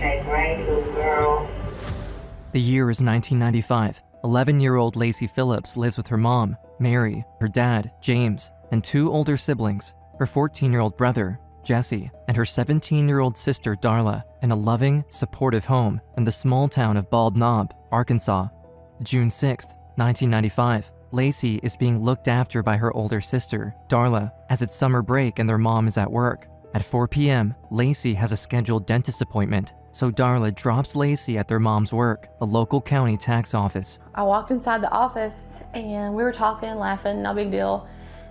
Okay, great little girl. The year is 1995. 11-year-old Lacey Phillips lives with her mom, Mary, her dad, James, and 2 older siblings, her 14-year-old brother, Jesse, and her 17-year-old sister, Darla, in a loving, supportive home in the small town of Bald Knob, Arkansas. June 6, 1995, Lacey is being looked after by her older sister, Darla, as it's summer break and their mom is at work. At 4 p.m., Lacey has a scheduled dentist appointment, so Darla drops Lacey at their mom's work, a local county tax office. I walked inside the office and we were talking, laughing, no big deal.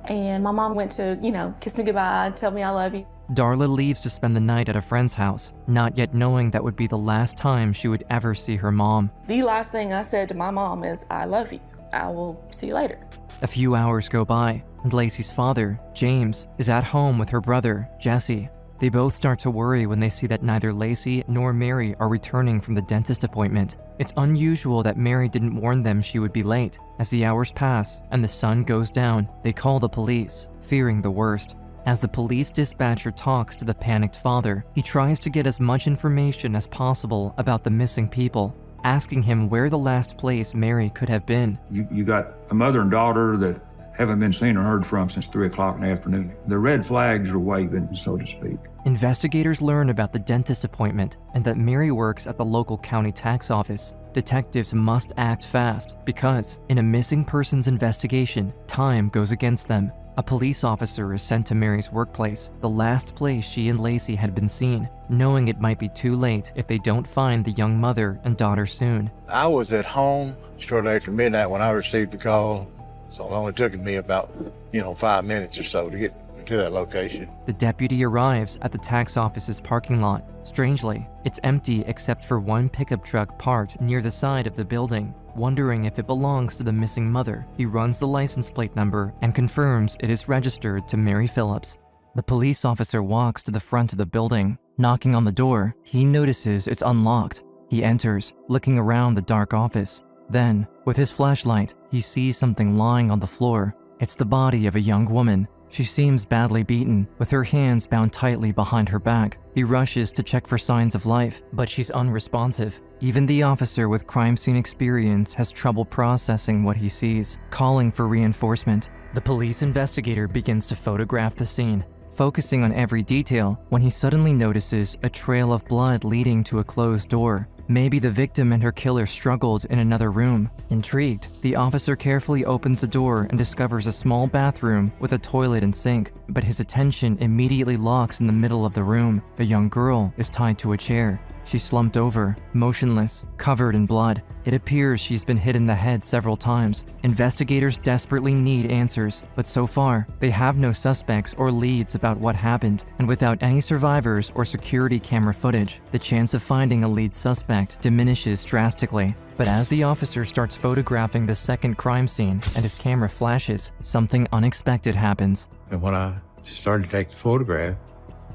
And my mom went to, kiss me goodbye, tell me I love you. Darla leaves to spend the night at a friend's house, not yet knowing that would be the last time she would ever see her mom. The last thing I said to my mom is, I love you. I will see you later. A few hours go by, and Lacey's father, James, is at home with her brother, Jesse. They both start to worry when they see that neither Lacey nor Mary are returning from the dentist appointment. It's unusual that Mary didn't warn them she would be late. As the hours pass and the sun goes down, they call the police, fearing the worst. As the police dispatcher talks to the panicked father, he tries to get as much information as possible about the missing people, asking him where the last place Mary could have been. You got a mother and daughter that haven't been seen or heard from since 3 o'clock in the afternoon. The red flags are waving, so to speak. Investigators learn about the dentist appointment and that Mary works at the local county tax office. Detectives must act fast because, in a missing persons investigation, time goes against them. A police officer is sent to Mary's workplace, the last place she and Lacey had been seen, knowing it might be too late if they don't find the young mother and daughter soon. I was at home shortly after midnight when I received the call, so it only took me about, 5 minutes or so to get to that location. The deputy arrives at the tax office's parking lot. Strangely, it's empty except for one pickup truck parked near the side of the building. Wondering if it belongs to the missing mother, he runs the license plate number and confirms it is registered to Mary Phillips. The police officer walks to the front of the building. Knocking on the door, he notices it's unlocked. He enters, looking around the dark office. Then, with his flashlight, he sees something lying on the floor. It's the body of a young woman. She seems badly beaten, with her hands bound tightly behind her back. He rushes to check for signs of life, but she's unresponsive. Even the officer with crime scene experience has trouble processing what he sees, calling for reinforcement. The police investigator begins to photograph the scene, focusing on every detail when he suddenly notices a trail of blood leading to a closed door. Maybe the victim and her killer struggled in another room. Intrigued, the officer carefully opens the door and discovers a small bathroom with a toilet and sink, but his attention immediately locks in the middle of the room. A young girl is tied to a chair. She's slumped over, motionless, covered in blood. It appears she's been hit in the head several times. Investigators desperately need answers, but so far, they have no suspects or leads about what happened, and without any survivors or security camera footage, the chance of finding a lead suspect diminishes drastically. But as the officer starts photographing the second crime scene and his camera flashes, something unexpected happens. And when I started to take the photograph,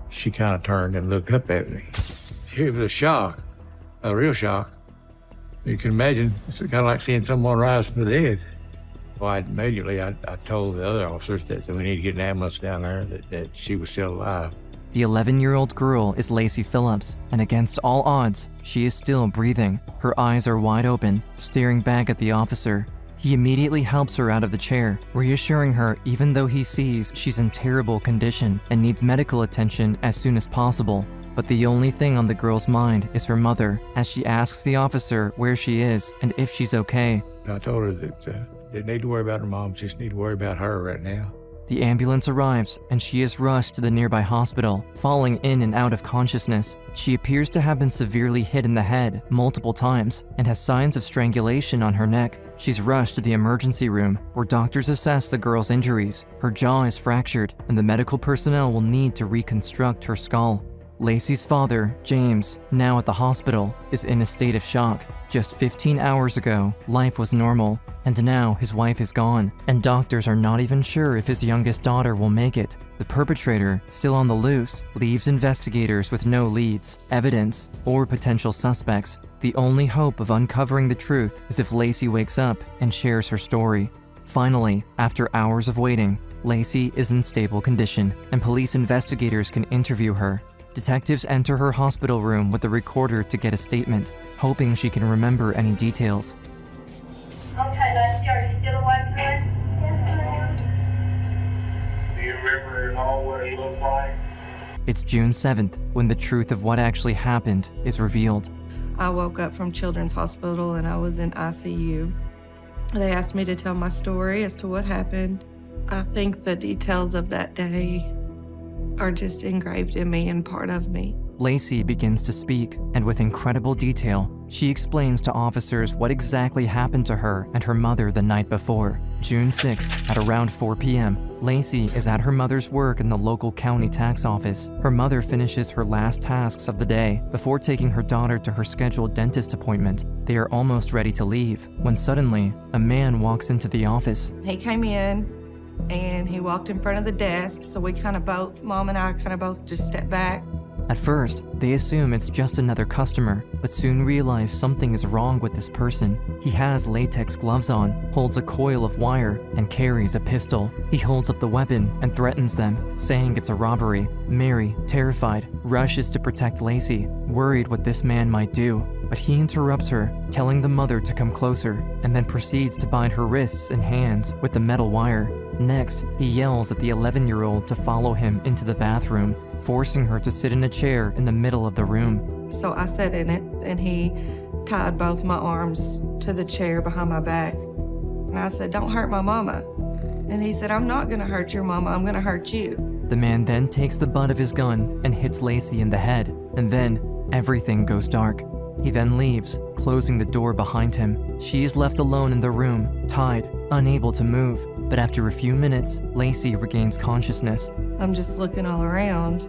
she kind of turned and looked up at me. It was a shock, a real shock. You can imagine, it's kind of like seeing someone rise from the dead. Well, immediately I told the other officers that we need to get an ambulance down there, that she was still alive. The 11-year-old girl is Lacey Phillips, and against all odds, she is still breathing. Her eyes are wide open, staring back at the officer. He immediately helps her out of the chair, reassuring her even though he sees she's in terrible condition and needs medical attention as soon as possible. But the only thing on the girl's mind is her mother, as she asks the officer where she is and if she's okay. I told her that didn't need to worry about her mom, just need to worry about her right now. The ambulance arrives and she is rushed to the nearby hospital, falling in and out of consciousness. She appears to have been severely hit in the head multiple times and has signs of strangulation on her neck. She's rushed to the emergency room, where doctors assess the girl's injuries. Her jaw is fractured, and the medical personnel will need to reconstruct her skull. Lacey's father, James, now at the hospital, is in a state of shock. Just 15 hours ago, life was normal, and now his wife is gone, and doctors are not even sure if his youngest daughter will make it. The perpetrator, still on the loose, leaves investigators with no leads, evidence, or potential suspects. The only hope of uncovering the truth is if Lacey wakes up and shares her story. Finally, after hours of waiting, Lacey is in stable condition, and police investigators can interview her. Detectives enter her hospital room with a recorder to get a statement, hoping she can remember any details. Okay, Lacey, are you still awake, hon? Yes, ma'am. Do you remember at all what he looked like? It's June 7th when the truth of what actually happened is revealed. I woke up from Children's Hospital and I was in ICU. They asked me to tell my story as to what happened. I think the details of that day are just engraved in me and part of me. Lacey begins to speak, and with incredible detail, she explains to officers what exactly happened to her and her mother the night before. June 6th, at around 4 p.m., Lacey is at her mother's work in the local county tax office. Her mother finishes her last tasks of the day before taking her daughter to her scheduled dentist appointment. They are almost ready to leave when suddenly, a man walks into the office. He came in and he walked in front of the desk, so Mom and I both just stepped back. At first, they assume it's just another customer, but soon realize something is wrong with this person. He has latex gloves on, holds a coil of wire, and carries a pistol. He holds up the weapon and threatens them, saying it's a robbery. Mary, terrified, rushes to protect Lacey, worried what this man might do. But he interrupts her, telling the mother to come closer, and then proceeds to bind her wrists and hands with the metal wire. Next, he yells at the 11-year-old to follow him into the bathroom, forcing her to sit in a chair in the middle of the room. So I sat in it and he tied both my arms to the chair behind my back. And I said, "Don't hurt my mama." And he said, "I'm not gonna hurt your mama, I'm gonna hurt you." The man then takes the butt of his gun and hits Lacey in the head, and then everything goes dark. He then leaves, closing the door behind him. She is left alone in the room, tied, unable to move. But after a few minutes, Lacey regains consciousness. I'm just looking all around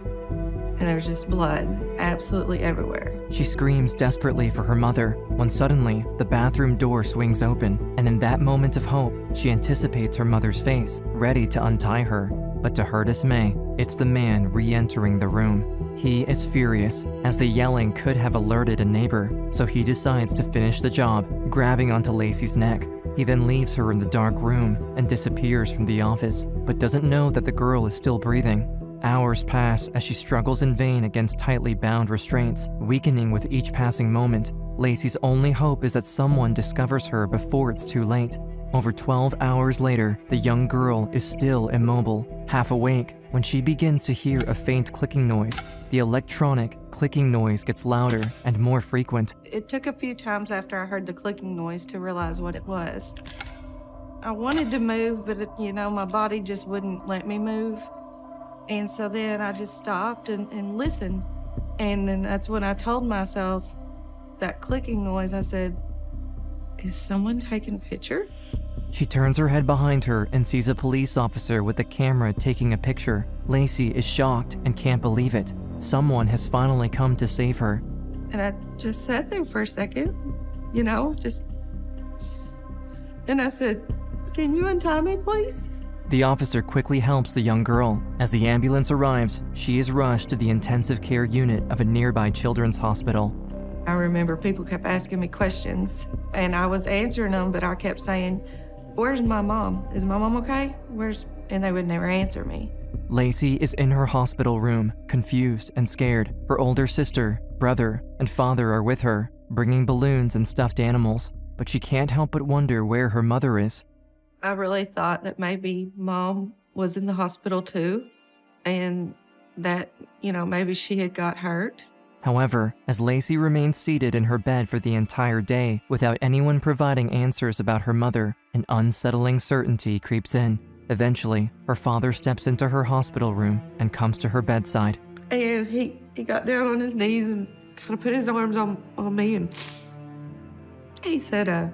and there's just blood absolutely everywhere. She screams desperately for her mother when suddenly the bathroom door swings open, and in that moment of hope, she anticipates her mother's face, ready to untie her. But to her dismay, it's the man re-entering the room. He is furious, as the yelling could have alerted a neighbor, so he decides to finish the job, grabbing onto Lacey's neck. He then leaves her in the dark room and disappears from the office, but doesn't know that the girl is still breathing. Hours pass as she struggles in vain against tightly bound restraints, weakening with each passing moment. Lacey's only hope is that someone discovers her before it's too late. Over 12 hours later, the young girl is still immobile, half awake, when she begins to hear a faint clicking noise. The electronic clicking noise gets louder and more frequent. It took a few times after I heard the clicking noise to realize what it was. I wanted to move, but my body just wouldn't let me move. And so then I just stopped and listened. And then that's when I told myself that clicking noise, I said, "Is someone taking a picture?" She turns her head behind her and sees a police officer with a camera taking a picture. Lacey is shocked and can't believe it. Someone has finally come to save her. And I just sat there for a second, and I said, "Can you untie me, please?" The officer quickly helps the young girl. As the ambulance arrives, she is rushed to the intensive care unit of a nearby children's hospital. I remember people kept asking me questions, and I was answering them, but I kept saying, "Where's my mom? Is my mom okay? And they would never answer me. Lacey is in her hospital room, confused and scared. Her older sister, brother, and father are with her, bringing balloons and stuffed animals, but she can't help but wonder where her mother is. I really thought that maybe Mom was in the hospital too, and that, maybe she had got hurt. However, as Lacey remains seated in her bed for the entire day without anyone providing answers about her mother, an unsettling certainty creeps in. Eventually, her father steps into her hospital room and comes to her bedside. And he got down on his knees and kind of put his arms on me, and he said,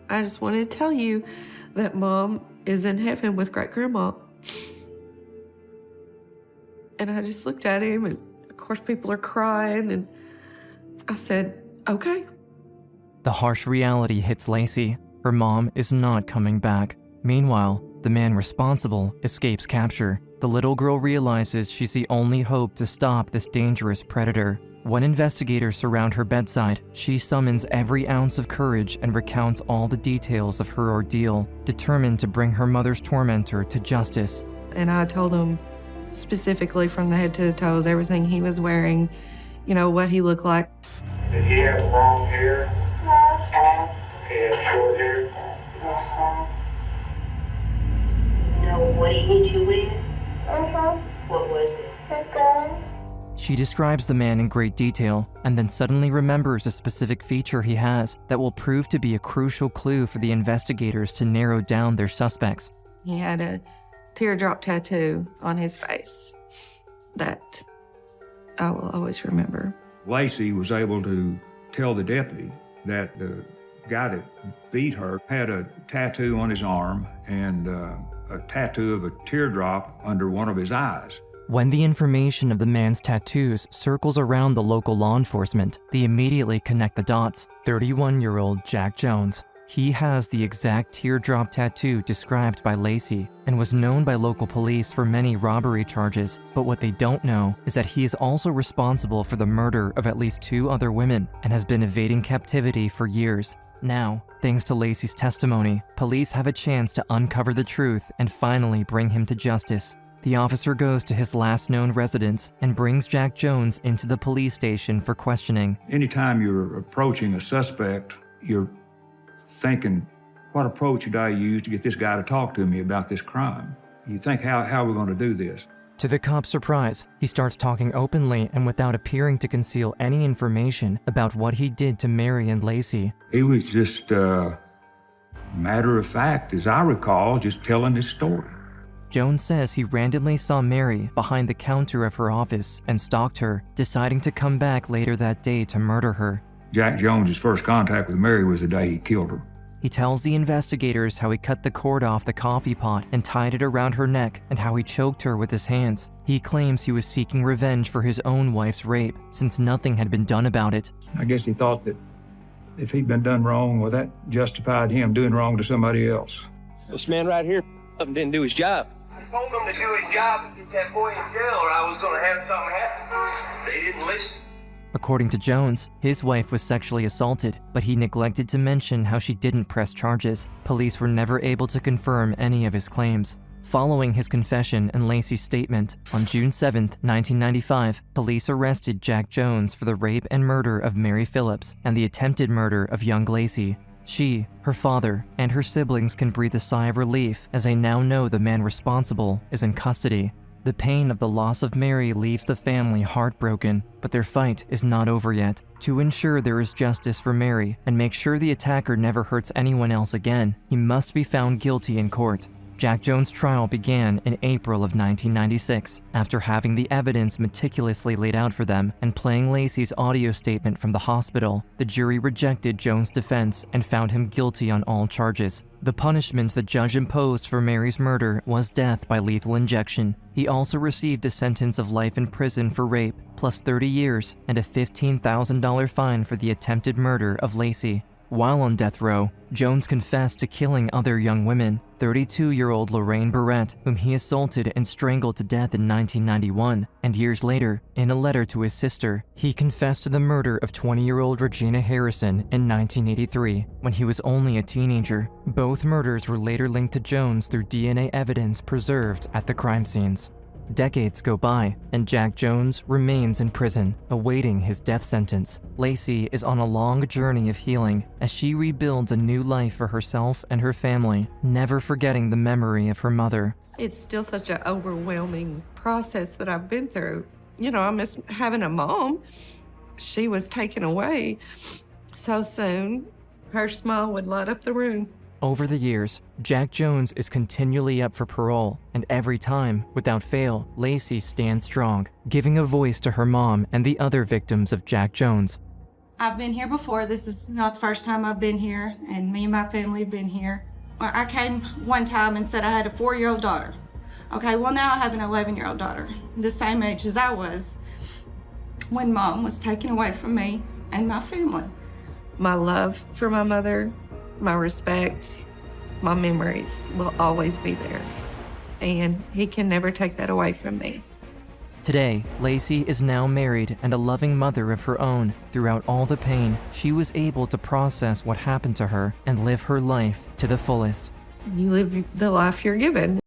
"I just wanted to tell you that Mom is in heaven with great-grandma." And I just looked at him, and of course people are crying, and I said, "Okay." The harsh reality hits Lacey. Her mom is not coming back. Meanwhile, the man responsible escapes capture. The little girl realizes she's the only hope to stop this dangerous predator. When investigators surround her bedside, she summons every ounce of courage and recounts all the details of her ordeal, determined to bring her mother's tormentor to justice. And I told him specifically from the head to the toes, everything he was wearing, you know, what he looked like. Did he have long hair? He had short hair? No, what he hit you with? What was it? She describes the man in great detail and then suddenly remembers a specific feature he has that will prove to be a crucial clue for the investigators to narrow down their suspects. He had a teardrop tattoo on his face that I will always remember. Lacey was able to tell the deputy that the guy that beat her had a tattoo on his arm and a tattoo of a teardrop under one of his eyes. When the information of the man's tattoos circles around the local law enforcement, they immediately connect the dots. 31-year-old Jack Jones. He has the exact teardrop tattoo described by Lacey and was known by local police for many robbery charges. But what they don't know is that he is also responsible for the murder of at least 2 other women and has been evading captivity for years. Now, thanks to Lacey's testimony, police have a chance to uncover the truth and finally bring him to justice. The officer goes to his last known residence and brings Jack Jones into the police station for questioning. Anytime you're approaching a suspect, you're thinking, what approach should I use to get this guy to talk to me about this crime? You think, how are we going to do this? To the cop's surprise, he starts talking openly and without appearing to conceal any information about what he did to Mary and Lacey. He was just, matter of fact, as I recall, just telling his story. Jones says he randomly saw Mary behind the counter of her office and stalked her, deciding to come back later that day to murder her. Jack Jones's first contact with Mary was the day he killed her. He tells the investigators how he cut the cord off the coffee pot and tied it around her neck and how he choked her with his hands. He claims he was seeking revenge for his own wife's rape, since nothing had been done about it. I guess he thought that if he'd been done wrong, well, that justified him doing wrong to somebody else. This man right here didn't do his job. I told him to do his job and get that boy in jail or I was going to have something happen. They didn't listen. According to Jones, his wife was sexually assaulted, but he neglected to mention how she didn't press charges. Police were never able to confirm any of his claims. Following his confession and Lacey's statement, on June 7, 1995, police arrested Jack Jones for the rape and murder of Mary Phillips and the attempted murder of young Lacey. She, her father, and her siblings can breathe a sigh of relief as they now know the man responsible is in custody. The pain of the loss of Mary leaves the family heartbroken, but their fight is not over yet. To ensure there is justice for Mary and make sure the attacker never hurts anyone else again, he must be found guilty in court. Jack Jones' trial began in April of 1996, after having the evidence meticulously laid out for them and playing Lacey's audio statement from the hospital. The jury rejected Jones' defense and found him guilty on all charges. The punishment the judge imposed for Mary's murder was death by lethal injection. He also received a sentence of life in prison for rape, plus 30 years and a $15,000 fine for the attempted murder of Lacey. While on death row, Jones confessed to killing other young women. 32-year-old Lorraine Barrett, whom he assaulted and strangled to death in 1991, and years later, in a letter to his sister, he confessed to the murder of 20-year-old Regina Harrison in 1983, when he was only a teenager. Both murders were later linked to Jones through DNA evidence preserved at the crime scenes. Decades go by, and Jack Jones remains in prison, awaiting his death sentence. Lacey is on a long journey of healing as she rebuilds a new life for herself and her family, never forgetting the memory of her mother. It's still such an overwhelming process that I've been through. You know, I miss having a mom. She was taken away so soon, her smile would light up the room. Over the years, Jack Jones is continually up for parole, and every time, without fail, Lacey stands strong, giving a voice to her mom and the other victims of Jack Jones. I've been here before. This is not the first time I've been here, and me and my family have been here. Well, I came one time and said I had a 4-year-old daughter. Okay, well now I have an 11-year-old daughter, the same age as I was when Mom was taken away from me and my family. My love for my mother, my respect, my memories will always be there. And he can never take that away from me. Today, Lacey is now married and a loving mother of her own. Throughout all the pain, she was able to process what happened to her and live her life to the fullest. You live the life you're given.